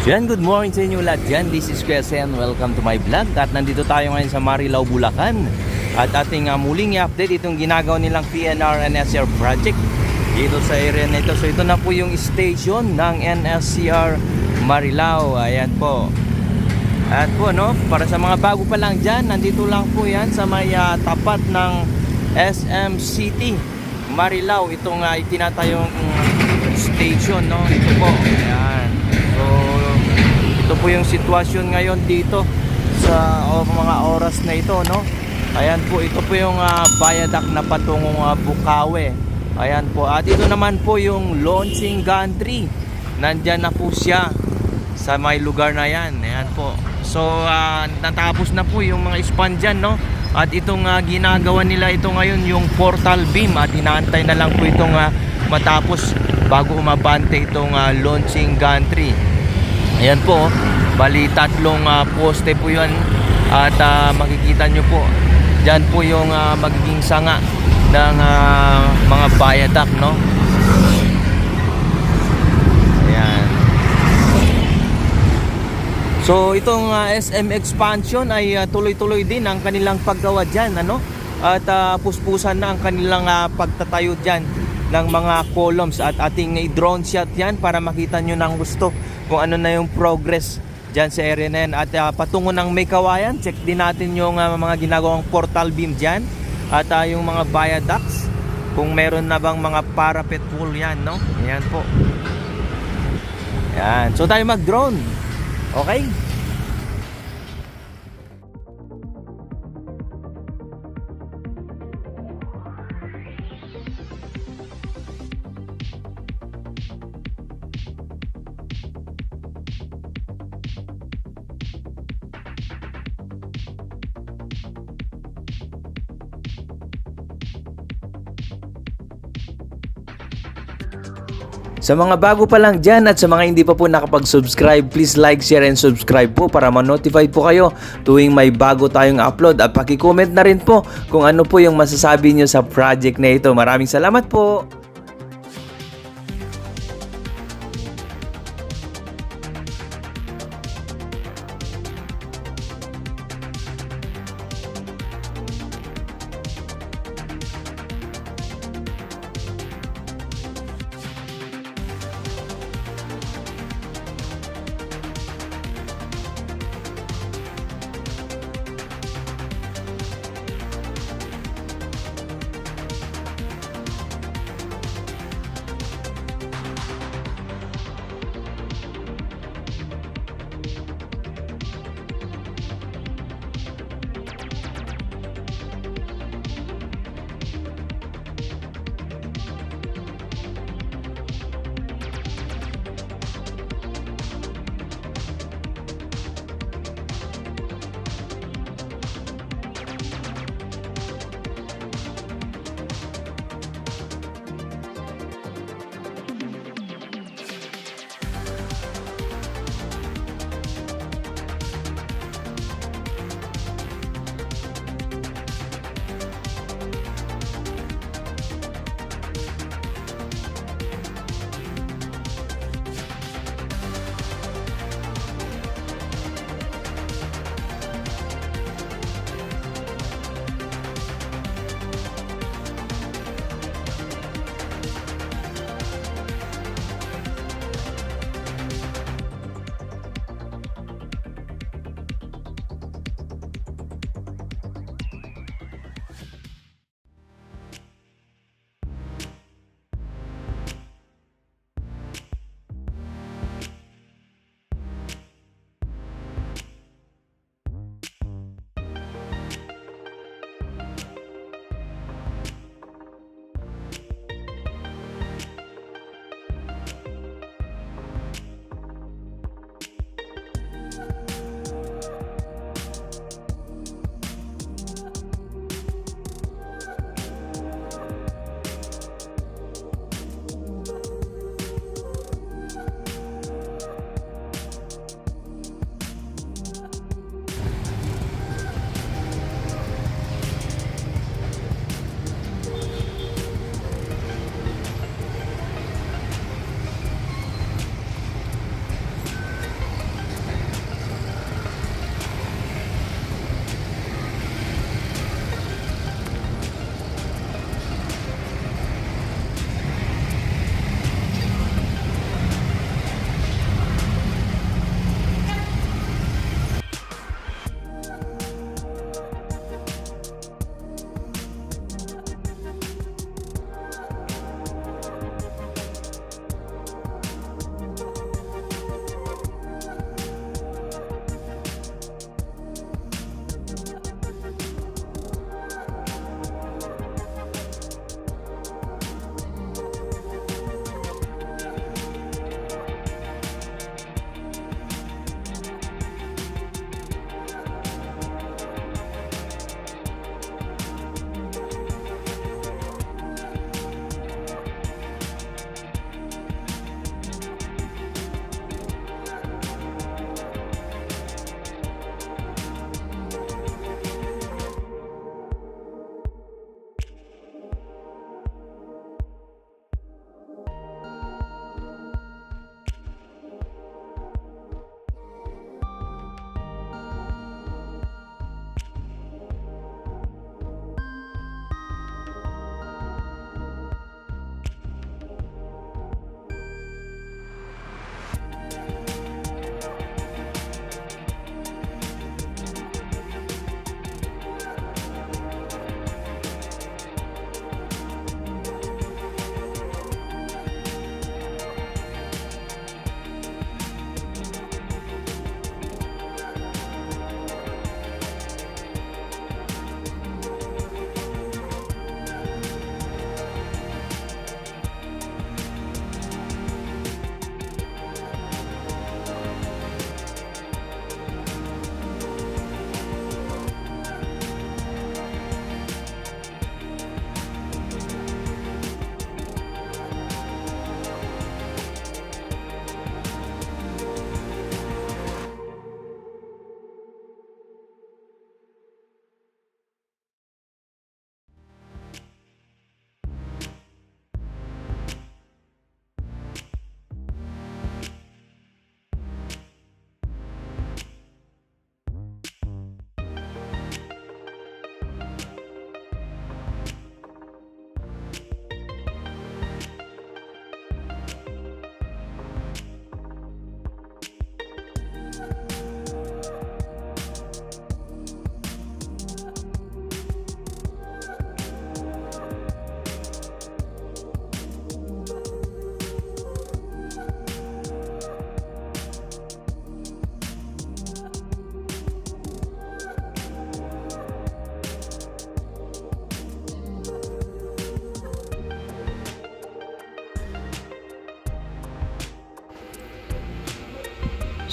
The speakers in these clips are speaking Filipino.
Yan, good morning sa inyo lahat dyan. This is Kuya Sen. Welcome to my vlog. At nandito tayo ngayon sa Marilao, Bulacan. At ating muling i-update itong ginagawa nilang PNR NSCR project dito sa area na ito. So ito na po yung station ng NSCR Marilao. Ayan po. At po, no, para sa mga bago pa lang dyan, nandito lang po yan sa may tapat ng SM City Marilao. Itong itinatayong station, no. Ito po. Ayan. So ito po yung sitwasyon ngayon dito sa mga oras na ito, no. Ayan po, ito po yung viaduct na patungong Bukawe. Ayan po. At ito naman po yung launching gantry. Nandyan na po siya sa may lugar na yan. Ayan po. So natapos na po yung mga span dyan, no. At itong ginagawa nila ito ngayon yung portal beam. At inaantay na lang po itong matapos bago umabante itong launching gantry. Ayan po, bali tatlong poste po yun. At makikita nyo po, dyan po yung magiging sanga ng mga viaduct, no. Ayan. So itong SM expansion ay tuloy-tuloy din ang kanilang paggawa dyan, ano? At puspusan na ang kanilang pagtatayo dyan ng mga columns. At ating i-drone shot yan para makita nyo ng gusto kung ano na yung progress dyan sa area na yan. At patungo ng May Kawayan, check din natin yung mga ginagawang portal beam dyan. At yung mga viaducts, kung meron na bang mga parapet wall yan, no? Ayan po. Ayan. So tayo mag-drone. Okay? Sa mga bago pa lang dyan at sa mga hindi pa po nakapag-subscribe, please like, share, and subscribe po para ma-notify po kayo tuwing may bago tayong upload. At paki-comment na rin po kung ano po yung masasabi nyo sa project na ito. Maraming salamat po!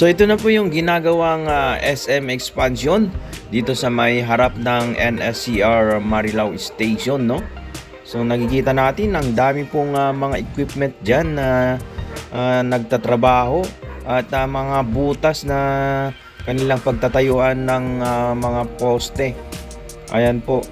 So ito na po yung ginagawang SM expansion dito sa may harap ng NSCR Marilao Station, no? So nakikita natin ang dami pong mga equipment dyan na nagtatrabaho at mga butas na kanilang pagtatayuan ng mga poste. Ayan po.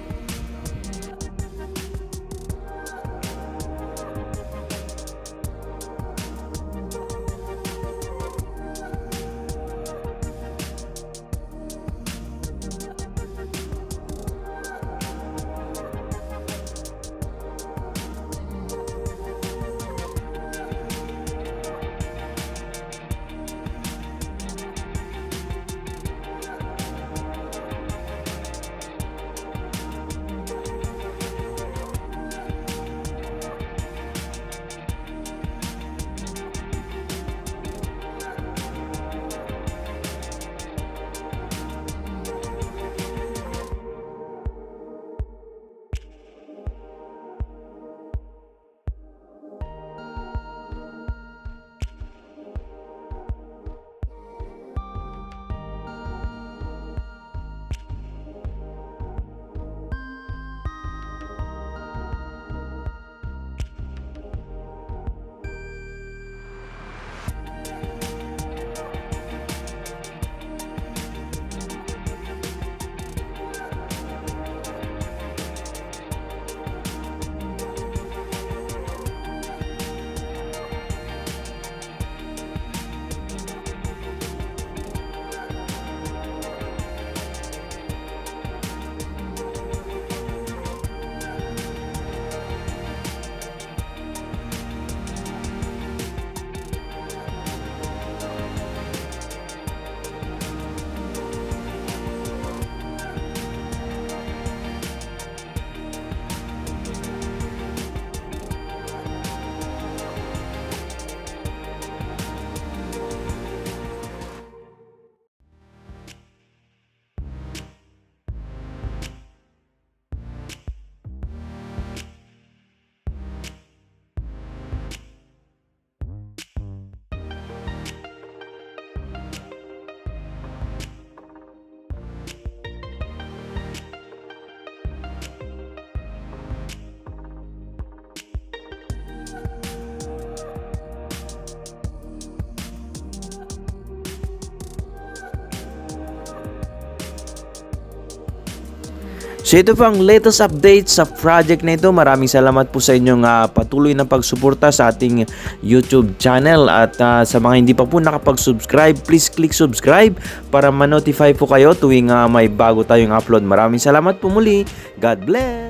So ito po ang latest update sa project na ito. Maraming salamat po sa inyong patuloy na pagsuporta sa ating YouTube channel. At sa mga hindi pa po nakapag-subscribe, please click subscribe para ma-notify po kayo tuwing may bago tayong upload. Maraming salamat po muli. God bless!